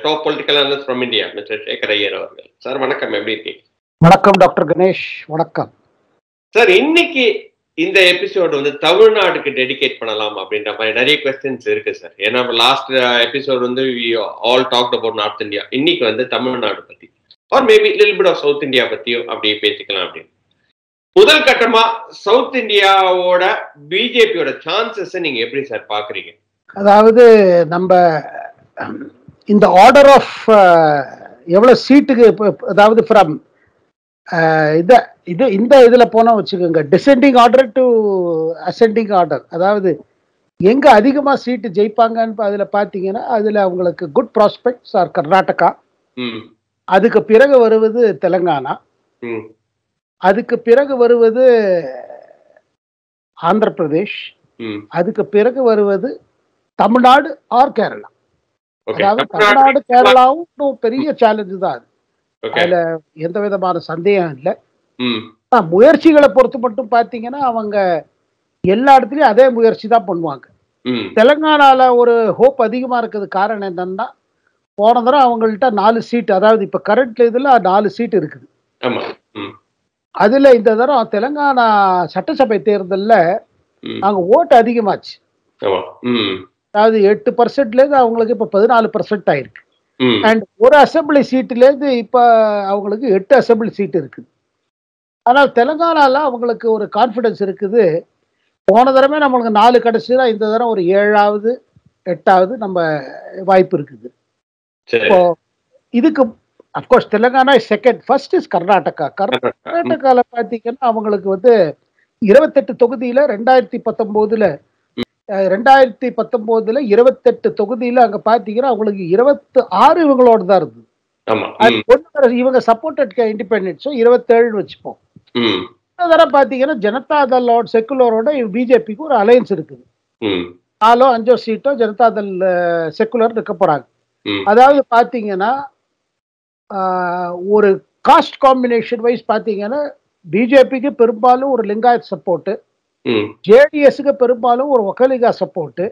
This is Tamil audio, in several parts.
Top political analyst from India mister Shekhar Iyer அவர்கள். சார் வணக்கம், எப்படி இருக்கீங்க? வணக்கம் டாக்டர் கணேஷ். வணக்கம் சார். இன்னைக்கு இந்த எபிசோடு வந்து தமிழ்நாடுக்கு டெடிகேட் பண்ணலாம் அப்படின்ற மாதிரி நிறைய கொஸ்டின்ஸ் இருக்கு சார். ஏன்னா லாஸ்ட் எபிசோடு வந்து all talked about north India. இன்னைக்கு வந்து தமிழ்நாடு பத்தி or maybe little bit of south India பத்தியும் அப்படியே பேசிக்கலாம் அப்படின்னு. முதல் கட்டமா சவுத் இந்தியாவோட பிஜேபியோட சான்சஸ் நீங்க எப்படி சார் பாக்குறீங்க? அதாவது நம்ம இந்த ஆர்டர் ஆஃப் எவ்வளவு சீட்டுக்கு, அதாவது ஃப்ரம் இந்த இதுல போனா வச்சுக்கோங்க, descending order to ascending order. அதாவது எங்க அதிகமா சீட்டு ஜெயிப்பாங்கன்னு அதுல பாத்தீங்கன்னா அதுல அவங்களுக்கு குட் ப்ராஸ்பெக்ட்ஸ் ஆர் கர்நாடகா, அதுக்கு பிறகு வருவது தெலுங்கானா, அதுக்கு பிறகு வருவது ஆந்திர பிரதேஷ், அதுக்கு பிறகு வருவது தமிழ்நாடு ஆர் கேரளா. அதாவது தமிழ்நாடு கேரளாவும் பெரிய சேலஞ்சு தான் அது, அதுல எந்த விதமான சந்தேகம் இல்லை. முயற்சிகளை பொறுத்து மட்டும் பாத்தீங்கன்னா அவங்க எல்லா இடத்துலயும் அதே முயற்சி தான் பண்ணுவாங்க. தெலுங்கானால ஒரு ஹோப் அதிகமா இருக்குது. காரணம் என்னன்னா போன தடவை அவங்கள்ட்ட 4 சீட், அதாவது இப்ப கரண்ட் இதுல 4 சீட் இருக்குது. அதுல இந்த தடவை தெலுங்கானா சட்டசபை தேர்தல்ல அங்க ஓட்டு அதிகமாச்சு. அதாவது 8%ல இருந்து அவங்களுக்கு இப்ப 14% ஆயிருக்கு. அண்ட் ஒரு அசம்பிளி சீட்டுல இருந்து இப்ப அவங்களுக்கு 8 அசம்பிளி சீட் இருக்குது. ஆனால் தெலுங்கானால அவங்களுக்கு ஒரு கான்பிடன்ஸ் இருக்குது. போன தடவை நம்மளுக்கு 4 கிடைச்சா இந்த தடவை ஒரு 7வது 8வது நம்ம வாய்ப்பு இருக்குது. இப்போ இதுக்கு of course Telangana second, first is Karnataka. கர்நாடகால பாத்தீங்கன்னா அவங்களுக்கு வந்து 28 தொகுதியில 2019ல 28 தொகுதியில அங்க பாத்தீங்கன்னா அவங்களுக்கு 26 இவங்களோட தான் இருந்தது. இவங்க சப்போர்ட்டட் இண்டிபெண்டன்ஸும் 27 வச்சுப்போம். பாத்தீங்கன்னா ஜனதாதளோட செக்குலரோட பிஜேபிக்கு ஒரு அலையன்ஸ் இருக்குது. 4 5 சீட்டோ ஜனதாதள் செக்குலர் இருக்க போறாங்க. அதாவது பாத்தீங்கன்னா ஒரு காஸ்ட் காம்பினேஷன் வைஸ் பாத்தீங்கன்னா பிஜேபிக்கு பெரும்பாலும் ஒரு லிங்காயத் சப்போர்ட், ஜேடிஎஸ்க்கு பெரும்பாலும் ஒரு ஒக்கலிகா சப்போர்ட்.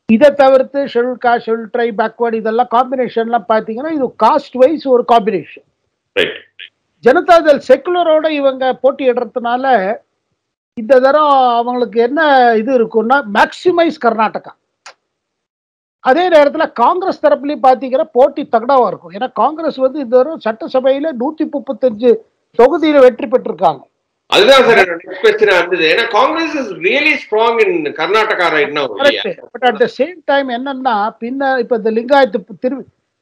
இதை தவிர்த்து schedule cost, schedule try, backward இதெல்லாம் காம்பினேஷன்லாம் பாத்தீங்கன்னா இது காஸ்ட் வைஸ் ஒரு காம்பினேஷன். ஜனதாதள் செக்குலரோட இவங்க போட்டியிடுறதுனால இந்த தரம் அவங்களுக்கு என்ன இது இருக்கும்னா மேக்சிமைஸ் கர்நாடகா. அதே நேரத்தில் காங்கிரஸ் தரப்புலையும் பாத்தீங்கன்னா போட்டி தகடாவா இருக்கும். ஏன்னா காங்கிரஸ் வந்து இந்த தரம் சட்டசபையில 135 தொகுதியில வெற்றி பெற்றிருக்காங்க. அதுதான் சார் நெக்ஸ்ட் क्वेश्चन இருந்தது. ஏன்னா Congress is really strong in Karnataka right now. But at the same time என்னன்னா பின்ன இப்ப இந்த லிங்காயத்து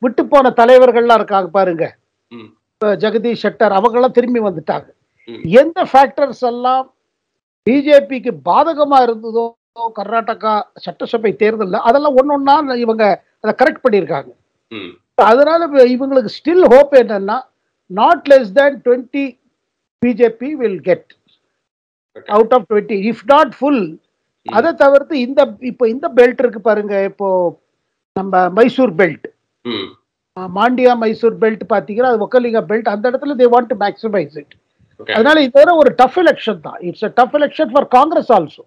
விட்டு போன தலைவர்கள்லாம் இருக்காங்க பாருங்க, ஜெகதீஷ் ஷெட்டர் அவங்கெல்லாம் திரும்பி வந்துட்டாங்க. எந்த ஃபேக்டர்ஸ் எல்லாம் பிஜேபிக்கு பாதகமா இருந்ததோ கர்நாடகா சட்டசபை தேர்தலில் அதெல்லாம் ஒன்னொன்னா இவங்க அதை கரெக்ட் பண்ணியிருக்காங்க. அதனால இவங்களுக்கு ஸ்டில் ஹோப் என்னன்னா not less than 20 BJP will get out of 20, if not full. அதை தவிர்த்து இந்த பெல்ட் இருக்கு பாருங்க, இப்போ நம்ம மைசூர் பெல்ட், மாண்டியா மைசூர் பெல்ட் பாத்தீங்கன்னா அது ஒக்கலிகா பெல்ட், அந்த இடத்துல they want to maximise it. அதனால இது ஒரு டஃப் எலெக்ஷன் தான். It's a tough election for Congress also.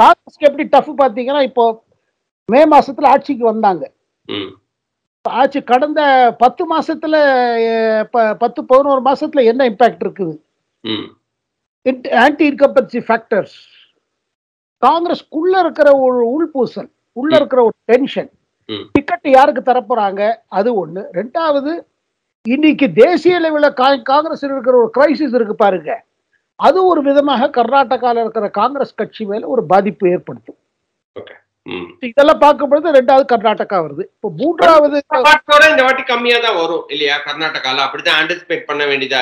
காங்கிரஸ்க்கு எப்படி டஃப் பாத்தீங்கன்னா இப்போ மே மாசத்துல ஆட்சிக்கு வந்தாங்க. ஆட்சி கடந்த 10 மாசத்துல 10-11 மாசத்துல என்ன இம்பாக்ட் இருக்குது? ஆன்டி இன்கம்பன்சி ஃபேக்டர்ஸ், காங்கிரஸ்க்குள்ள இருக்கிற ஒரு உள்பூசல், உள்ள இருக்கிற ஒரு டென்ஷன், டிக்கெட் யாருக்கு தரப்போறாங்க அது ஒண்ணு. 2வது இன்னைக்கு தேசிய லெவலில் காங்கிரஸ் இருக்கிற ஒரு கிரைசிஸ் இருக்கு பாருங்க, அது ஒரு விதமாக கர்நாடகாவில் இருக்கிற காங்கிரஸ் கட்சி மேல ஒரு பாதிப்பு ஏற்படுத்தும். இதெல்லாம் பார்க்கும்போது 2வது கர்நாடகா வருது. இப்போ 3வது இந்த வாட்டி கம்மியா தான் வரும் இல்லையா கர்நாடகால? அப்படிதான் ஆன்டிசிபேட் பண்ண வேண்டியதா.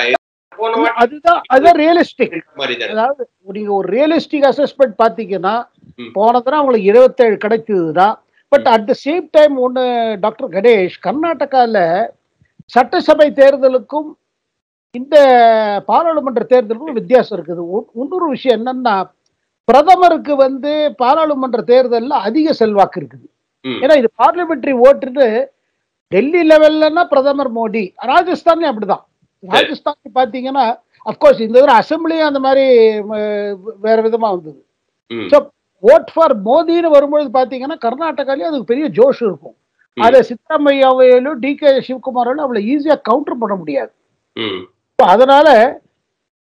அதுதான் ரியலிஸ்டிக். அதாவது நீங்க ஒரு ரியலிஸ்டிக் அசஸ்மெண்ட் பாத்தீங்கன்னா போன தடவை அவங்களுக்கு 27 கிடைத்ததுதான். But at the same time ஒன்னு டாக்டர் கணேஷ், கர்நாடகால சட்டசபை தேர்தலுக்கும் இந்த பாராளுமன்ற தேர்தலுக்கும் வித்தியாசம் இருக்குது. இன்னொரு விஷயம் என்னன்னா பிரதமருக்கு வந்து பாராளுமன்ற தேர்தலில் அதிக செல்வாக்கு இருக்குது. ஏன்னா இது பார்லிமெண்டரி ஓட்டுன்னு டெல்லி லெவல்லன்னா பிரதமர் மோடி, ராஜஸ்தான்லயும் அப்படிதான். ராஜஸ்தான் பாத்தீங்கன்னா அப்கோர்ஸ் இந்த அசம்பிளியும் அந்த மாதிரி வேற விதமா வந்தது. ஸோ ஓட் ஃபார் மோடின்னு வரும்பொழுது பாத்தீங்கன்னா கர்நாடகாலயும் அதுக்கு பெரிய ஜோஷ் இருக்கும். அதை சித்தராமையாவையிலும் DK சிவகுமாராலும் அவ்வளவு ஈஸியா கவுண்டர் பண்ண முடியாது. அதனால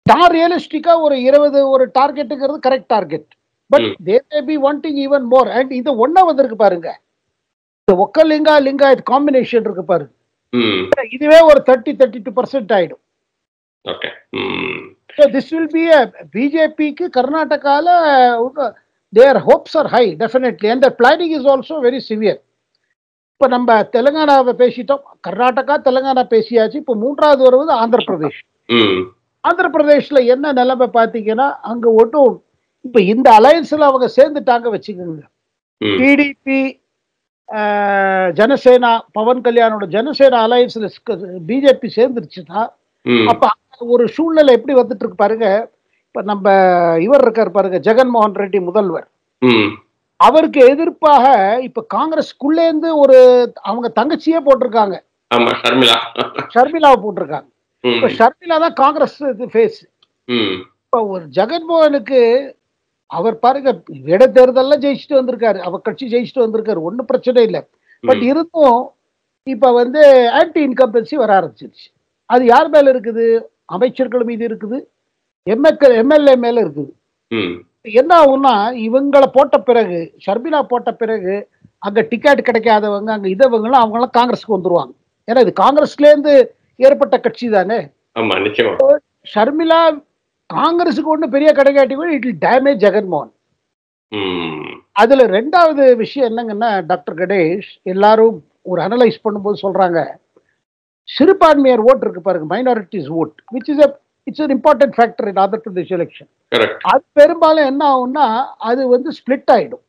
நான் ரியலிஸ்டிக்கா ஒரு 20 ஒரு டார்கெட்டுங்கிறது correct target. But they may be wanting even more. And இது ஒன்னா வந்திருக்கு பாருங்க, இந்த ஒக்கலிங்கா லிங்காயத் காம்பினேஷன் இருக்கு பாருங்க, இதுவே ஒரு 30-32% ஆயிடும். So this will be a BJPக்கு கர்நாடகால their hopes are high definitely and their planning is also very severe. இப்ப நம்ம தெலுங்கானாவை பேசிட்டோம், கர்நாடகா தெலுங்கானா பேசியாச்சு. இப்ப மூன்றாவது வருவது ஆந்திர பிரதேஷ். ஆந்திர பிரதேஷ்ல என்ன நிலைமை பாத்தீங்கன்னா, அங்க ஒன்றும் இப்ப இந்த அலையன்ஸ்ல அவங்க சேர்ந்துட்டாங்க வச்சுக்கோங்க. டிடிபி ஜனசேனா, பவன் கல்யாணோட ஜனசேனா அலையன்ஸ்ல பிஜேபி சேர்ந்துருச்சுன்னா அப்ப ஒரு சூழ்நிலை எப்படி வந்துட்டு இருக்கு பாருங்க. இப்ப நம்ம இவர் இருக்காரு பாருங்க, ஜெகன்மோகன் ரெட்டி முதல்வர், அவருக்கு எதிர்ப்பாக இப்ப காங்கிரஸ்குள்ளேந்து ஒரு அவங்க தங்கச்சியே போட்டிருக்காங்க, ஷர்மிளாவை போட்டிருக்காங்க. இப்ப ஷர்மிளா தான் காங்கிரஸ் ஃபேஸ். இப்ப ஒரு ஜெகன்மோகனுக்கு அவர் பாருங்க இடைத்தேர்தல்லாம் ஜெயிச்சுட்டு வந்திருக்காரு, அவர் கட்சி ஜெயிச்சுட்டு வந்திருக்காரு, ஒன்னும் பிரச்சனை இல்லை. பட் இருந்தும் இப்ப வந்து ஆன்டி இன்கம்பன்சி வர ஆரம்பிச்சிருச்சு. அது யார் மேல இருக்குது? அமைச்சர்கள் மீது இருக்குது, எம்எல்ஏ மேல இருக்குது. என்ன ஆகும்னா, இவங்களை போட்ட பிறகு, ஷர்மிளா போட்ட பிறகு அங்க டிக்கெட் கிடைக்காதவங்க, அங்க இதவங்களும் அவங்களாம் காங்கிரஸுக்கு வந்துருவாங்க. ஏன்னா இது காங்கிரஸ்ல இருந்து ஏற்பட்ட கட்சி தானே. ஷர்மிளா காங்கிரஸுக்கு ஒண்ணு பெரிய கிடைக்காட்டி கூட இட் வில் டேமேஜ் ஜெகன்மோகன். அதுல ரெண்டாவது விஷயம் என்னங்கன்னா, டாக்டர் கணேஷ் எல்லாரும் ஒரு அனலைஸ் பண்ணும்போது சொல்றாங்க, சிறுபான்மையர் ஓட்டு இருக்கு பாருங்க, minorities vote, which is it's an important factor in Andhra Pradesh election. அது பெரும்பாலும் என்ன ஆகும்னா, அது வந்து ஸ்பிளிட் ஆயிடும்.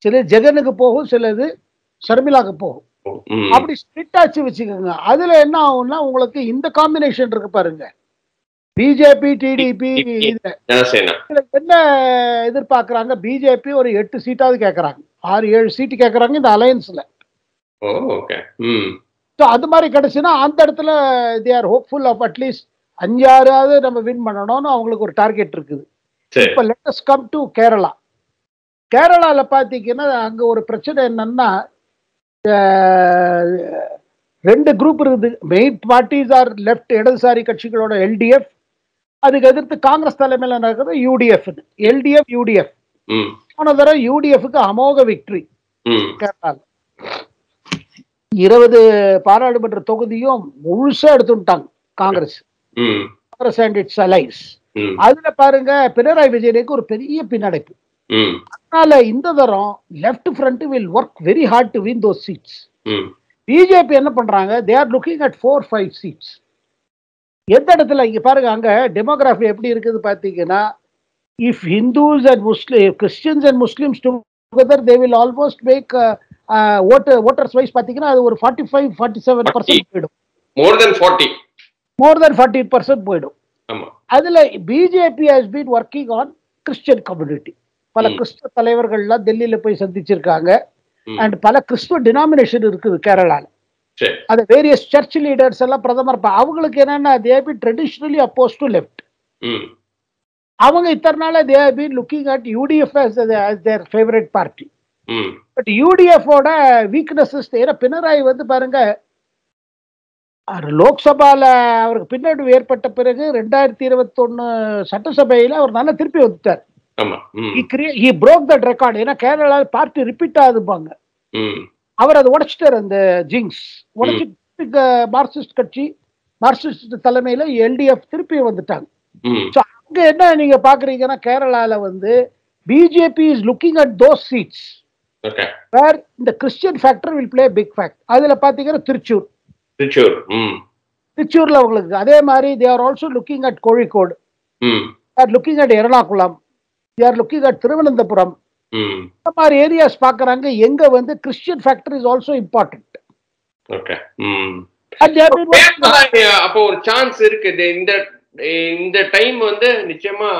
சில ஜெகனுக்கு போகும், சிலது ஷர்மிளாக்கு போகும். அப்படி ஸ்பிளிட் ஆச்சு வச்சுக்கோங்க. அதுல என்ன ஆகும்னா, உங்களுக்கு இந்த காம்பினேஷன் இருக்கு பாருங்க, பிஜேபி டிடிபி, என்ன எதிர்பார்க்கறாங்க? பிஜேபி ஒரு 8 சீட்டாவது கேட்கறாங்க, 6-7 சீட்டு கேட்கறாங்க இந்த அலையன்ஸ்ல. அது மாதிரி கிடைச்சுன்னா அந்த இடத்துல they are hopeful of at least 5-6 நம்ம வின் பண்ணணும்னு அவங்களுக்கு ஒரு டார்கெட் இருக்குது. இப்ப let us come to Kerala. கேரளால பாத்தீங்கன்னா அங்க ஒரு பிரச்சனை என்னன்னா, 2 குரூப் இருக்குது. மெயின் பார்ட்டிஸ் ஆர் லெஃப்ட், இடதுசாரி கட்சிகளோட LDF, அதுக்கு எதிர்த்து காங்கிரஸ் தலைமையில் நடக்கிறது UDF. LDF UDF போன தடவை UDFக்கு அமோக விக்டரி கேரளால. 20 பாராளுமன்ற தொகுதியும் முழுசா எடுத்துட்டாங்க காங்கிரஸ் அண்ட் இட்ஸ் அலைஸ். அதுல பாருங்க பினராயி விஜயனுக்கு ஒரு பெரிய பின்னடைப்பு. அதனால இந்த தரம் left front will work very hard to win those seats. BJP என்ன பண்றாங்க, they are looking at 4-5 seats. எந்த இடத்துல இங்க பாருங்க, அங்க டெமோகிராஃபி எப்படி இருக்குது பாத்தீங்கன்னா, if Hindus and Muslim, Christians and Muslims together they will almost make voters wise பாத்தீங்கன்னா அது ஒரு 45-47% போயிடும். மோர் தென் 40% போயிடும். அதுல BJP has been working on Christian community. பல கிறிஸ்துவ தலைவர்கள்லாம் டெல்லியில போய் சந்திச்சிருக்காங்க. அண்ட் பல கிறிஸ்துவ டினாமினேஷன் இருக்குது கேரளால. அது வேரியஸ் சர்ச் லீடர்ஸ் எல்லாம் பிரதமர், அவங்களுக்கு என்னன்னா they have been traditionally opposed to left. அவங்க இத்தனை நாள they have been looking at UDF as their favorite party. But UDF ஓட வீக்னஸஸ், பினராயி வந்து பாருங்க லோக்சபால அவருக்கு பின்னடைவு ஏற்பட்ட பிறகு 2021 சட்டசபையில அவர் நல்லா திருப்பி வந்துட்டார். he broke that record. ஏன்னா கேரளா பார்ட்டி ரிப்பீட் ஆகுதுப்பாங்க, அவர் அதை உடைச்சிட்டார். அந்த ஜிங்ஸ் உடைச்சிட்டு மார்க்சிஸ்ட் கட்சி, மார்க்சிஸ்ட் தலைமையில LDF திருப்பி வந்துட்டாங்க. அங்க என்ன நீங்க பாக்குறீங்கன்னா, கேரளால வந்து BJP is looking at those seats where the Christian factor will play a big factor. அதுல பாத்தீங்கன்னா திருச்சூர்ல உங்களுக்கு அதே மாதிரி they are also looking at Kozhikode, they are looking at Ernakulam, they are looking at Thiruvananthapuram. இந்த மாதிரி ஏரியாஸ் பாக்குறாங்க எங்க வந்து Christian factor is also important. அப்போ ஒரு சான்ஸ் இருக்குது இந்த டைம் வந்து நிச்சயமா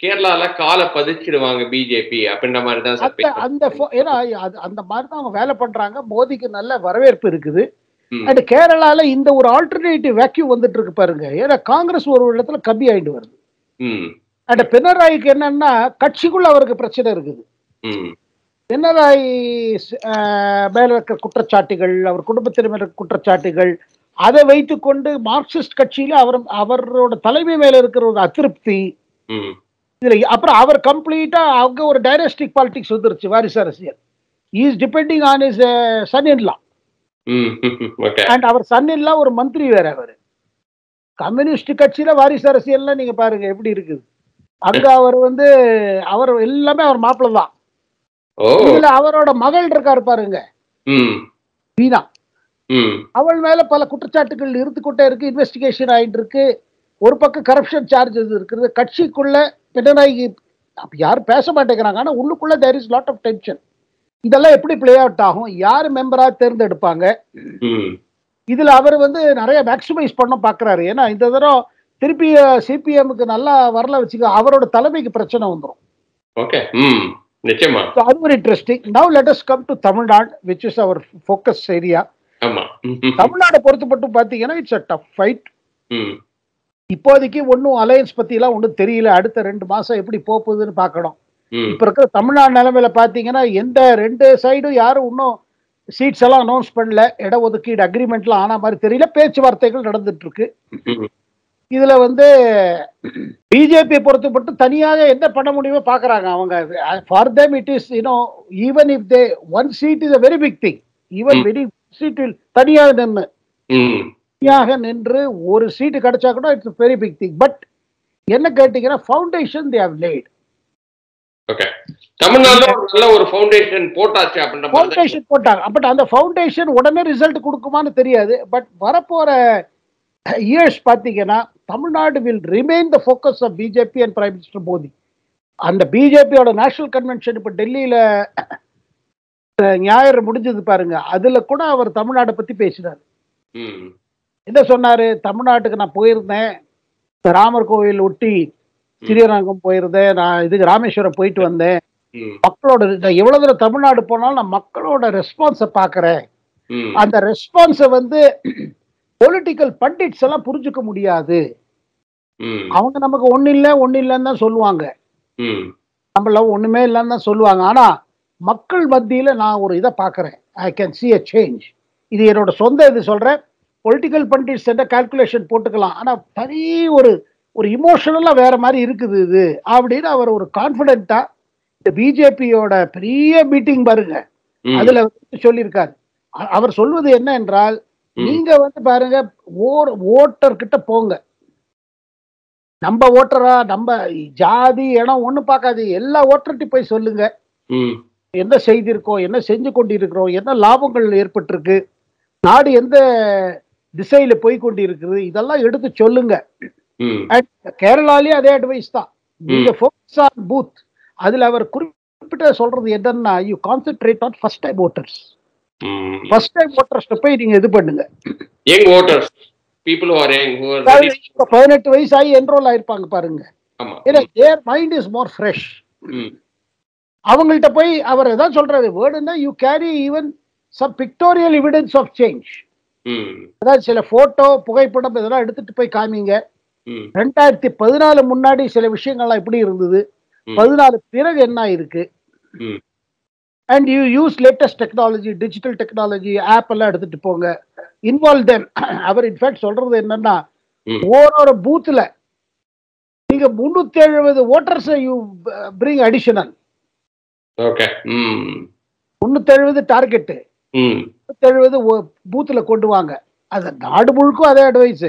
கேரளால காலை பதிச்சிடுவாங்க பிஜேபி அப்படின்ற மாதிரி தான். அந்த ஏன்னா அந்த மாதிரி தான் அவங்க வேலை பண்றாங்க. மோடிக்கு நல்ல வரவேற்பு இருக்குது. அண்ட் கேரளால இந்த ஒரு ஆல்டர்னேட்டிவ் வேக்யூ வந்துட்டு இருக்கு பாருங்க. ஏன்னா காங்கிரஸ் ஒரு இடத்துல கம்மி ஆயிட்டு வருது. அண்ட் பினராயிக்கு என்னன்னா கட்சிக்குள்ள அவருக்கு பிரச்சனை இருக்குது. பினராயி மேல இருக்க குற்றச்சாட்டுகள், அவர் குடும்பத்தினர் மேல குற்றச்சாட்டுகள், அதை வைத்துக்கொண்டு மார்க்சிஸ்ட் கட்சியில அவரோட தலைமை மேல இருக்கிற ஒரு அதிருப்தி, இதுல அப்புறம் அவர் கம்ப்ளீட்டா அவங்க ஒரு டைனஸ்டிக் பாலிடிக்ஸ் வந்துருச்சு, வாரிசு அரசியல். Is depending on is son in law. And அவர் சன் இன் லா ஒரு மந்திரி வேற. அவர் கம்யூனிஸ்ட் கட்சியில வாரிசு அரசியல்ல நீங்க பாருங்க எப்படி இருக்குது. அங்க அவர் எல்லாமே அவர் மாப்பிள்ள தான். இதுல அவரோட மகள் இருக்காரு பாருங்க, வீணா, அவள் மேல பல குற்றச்சாட்டுகள் இருந்துகிட்டே இருக்கு, இன்வெஸ்டிகேஷன் ஆயிட்டு இருக்கு. ஒரு பக்கம் கரப்ஷன் சார்ஜஸ் இருக்குது கட்சிக்குள்ள. பினராயி யாரும் பேச மாட்டேங்கிறாங்க, ஆனா உள்ளுக்குள்ள there is lot of tension. இதெல்லாம் எப்படி பிளே அவுட் ஆகும், யாரு மெம்பரா தேர்ந்தெடுப்பாங்க, இதுல அவர் நிறைய மேக்சிமைஸ் பண்ண பாக்குறாரு. ஏன்னா இந்த தடவை திருப்பி சிபிஎம்க்கு நல்லா வரல வச்சுக்க, அவரோட தலைமைக்கு பிரச்சனை வந்துடும். அது ஒரு interesting. Now let us come to Tamil Nadu, which is our focus area. Tamil Nadu பொறுத்து மட்டும் பாத்தீங்கன்னா இட்ஸ் a tough fight. இப்போதைக்கு ஒன்னும் அலையன்ஸ் பத்தி எல்லாம் ஒன்றும் தெரியல. அடுத்த 2 மாசம் எப்படி போகுதுன்னு பார்க்கணும். இப்ப இருக்கிற தமிழ்நாடு நிலைமையில பாத்தீங்கன்னா எந்த 2 சைடும் யாரும் இன்னும் சீட்ஸ் எல்லாம் அனௌன்ஸ் பண்ணல. இட ஒதுக்கீடு அக்ரிமெண்ட்லாம் ஆன மாதிரி தெரியல. பேச்சுவார்த்தைகள் நடந்துட்டு இருக்கு. இதுல பிஜேபி பொறுத்து மட்டும் தனியாக என்ன பண்ண முடியுமோ பாக்குறாங்க அவங்க. For them it is even if they one seat is a very big thing. Even very சீட்டில் தனியாக நின்று ஒரு சீட்டு கிடைச்சா கூட it's very big thing. But என்ன கேட்டீங்கன்னா foundation they have laid. Okay, தமிழ்நாட்டுல நல்ல ஒரு ஃபவுண்டேஷன் போட்டாச்சு அப்படின்ற ஃபவுண்டேஷன் போட்டாங்க. பட் அந்த ஃபவுண்டேஷன் உடனே ரிசல்ட் கொடுக்குமான்னு தெரியாது. பட் வரப்போற இயர்ஸ் பாத்தீங்கன்னா Tamil Nadu will remain the focus of BJP and prime minister Modi. அந்த பிஜேபியோட நேஷனல் கன்வென்ஷன் இப்ப டெல்லியில ஞாயிறு முடிஞ்சது பாருங்க, அதுல கூட அவர் தமிழ்நாட்டை பத்தி பேசினார். என்ன சொன்னாரு, தமிழ்நாட்டுக்கு நான் போயிருந்தேன், ராமர் கோவில் ஒட்டி ஸ்ரீரங்கம் போயிருந்தேன், நான் இதுக்கு ராமேஸ்வரம் போயிட்டு வந்தேன், மக்களோட எவ்வளவு தூரம் தமிழ்நாடு போனாலும் நான் மக்களோட ரெஸ்பான்ஸை பாக்குறேன். அந்த ரெஸ்பான்ஸை பொலிட்டிக்கல் பண்டிட்ஸ் எல்லாம் புரிஞ்சுக்க முடியாது. அவங்க நமக்கு ஒண்ணு இல்லைன்னு தான் சொல்லுவாங்க, நம்மள ஒண்ணுமே இல்லைன்னு தான் சொல்லுவாங்க. ஆனா மக்கள் மத்தியில நான் ஒரு இதை பாக்குறேன், I can see a change. இது என்னோட சொந்த இது சொல்றேன். பொலிட்டிக்கல் பண்டிட்ஸ் என்ன கால்குலேஷன் போட்டுக்கலாம், ஆனா தனி ஒரு இமோஷனலா வேற மாதிரி இருக்குது இது அப்படின்னு அவர் ஒரு கான்பிடென்ட்டா இந்த பிஜேபியோட பெரிய மீட்டிங் பாருங்க அதுல சொல்லியிருக்காரு. அவர் சொல்வது என்ன என்றால், நீங்க பாருங்க ஓட்டர் கிட்ட போங்க, நம்ம ஓட்டரா நம்ம ஜாதி இடம் ஒண்ணு பார்க்காது, எல்லா ஓட்டர்கிட்ட போய் சொல்லுங்க என்ன செய்திருக்கோம், என்ன செஞ்சு கொண்டிருக்கிறோம், என்ன லாபங்கள் ஏற்பட்டிருக்கு, நாடு எந்த திசையில போய் கொண்டிருக்கிறது, இதெல்லாம் எடுத்து சொல்லுங்க. கேரளாலேயே அதே அட்வைஸ் தான், நீங்க ஃபோக்கஸ் ஆன் பூத். அதுல அவர் குறிப்பிட்ட சொல்றது என்னன்னா, you concentrate on first time voters. First time voters போய் நீங்க இது பண்ணுங்க. Young voters, people who are young, who are 18 வயசு ஆகி என்ரோல் ஆயிருப்பாங்க பாருங்க. ஏன்னா their mind is more fresh. அவங்கள்ட்ட போய் அவர் எதாவது சொல்றாரு வேர்டுன்னா, you carry even some pictorial evidence of change. அதாவது சில போட்டோ புகைப்படம் இதெல்லாம் எடுத்துட்டு போய் காமிங்க. 2014 முன்னாடி சில விஷயங்கள்லாம் எப்படி இருந்தது, 14 பிறகு என்ன இருக்கு, and you use latest technology, digital technology, app எல்லாம் எடுத்துட்டு போங்க, இன்வால்வ் தெம். அவர் இன்ஃபேக்ட் சொல்றது என்னன்னா, ஒரு பூத்துல நீங்க 370 voters you bring additional. Okay, 370 target, 370 பூத்துல கொண்டு வாங்க. அது நாடு முழுக்கும் அதே அட்வைஸ்,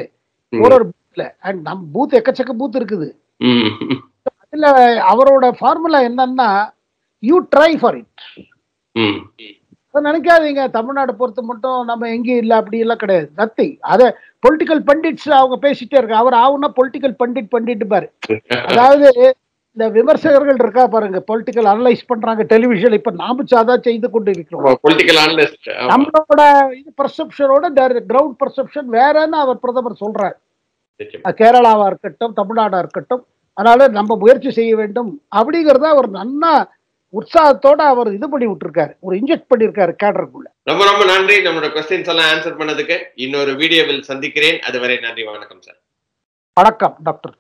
ஒரு பூத்ல. அண்ட் நம்ம பூத் எக்கச்சக்க பூத் இருக்குது. அதுல அவரோட ஃபார்முலா என்னன்னா, யூ ட்ரை ஃபார் இட். நினைக்காதீங்க தமிழ்நாடு பொறுத்து மட்டும் நம்ம எங்கேயும் இல்லை அப்படி எல்லாம் கிடையாது, நத்திங். அத பொலிட்டிக்கல் பண்டிட்ஸ் அவங்க பேசிட்டே இருக்காங்க. அவர் ஆகுனா பொலிட்டிக்கல் பண்டிட் பாரு. அதாவது இந்த விமர்சகர்கள் இருக்கா பாருங்க, பொலிட்டிக்கல் அனலைஸ் பண்றாங்க டெலிவிஷன். இப்ப நாம சாதா செய்து கொண்டு இருக்கிறோம். நம்மளோட இது பர்செப்ஷனோட கிரவுண்ட் பர்செப்ஷன் வேறன்னு அவர் பிரதமர் சொல்றாரு. கேரளாவா இருக்கட்டும், தமிழ்நாடா இருக்கட்டும். அதனால நம்ம முயற்சி செய்ய வேண்டும் அப்படிங்கறத அவர் நல்லா உற்சாகத்தோட அவர் இது பண்ணி விட்டுருக்காரு, ஒரு இன்ஜெக்ட் பண்ணிருக்காரு கேடருக்குள்ள. ரொம்ப ரொம்ப நன்றி நம்மளோட क्वेश्चंस எல்லாம் ஆன்சர் பண்ணதுக்கு. இன்னொரு வீடியோவில் சந்திக்கிறேன். அதுவரை நன்றி, வணக்கம் சார். வணக்கம் டாக்டர்.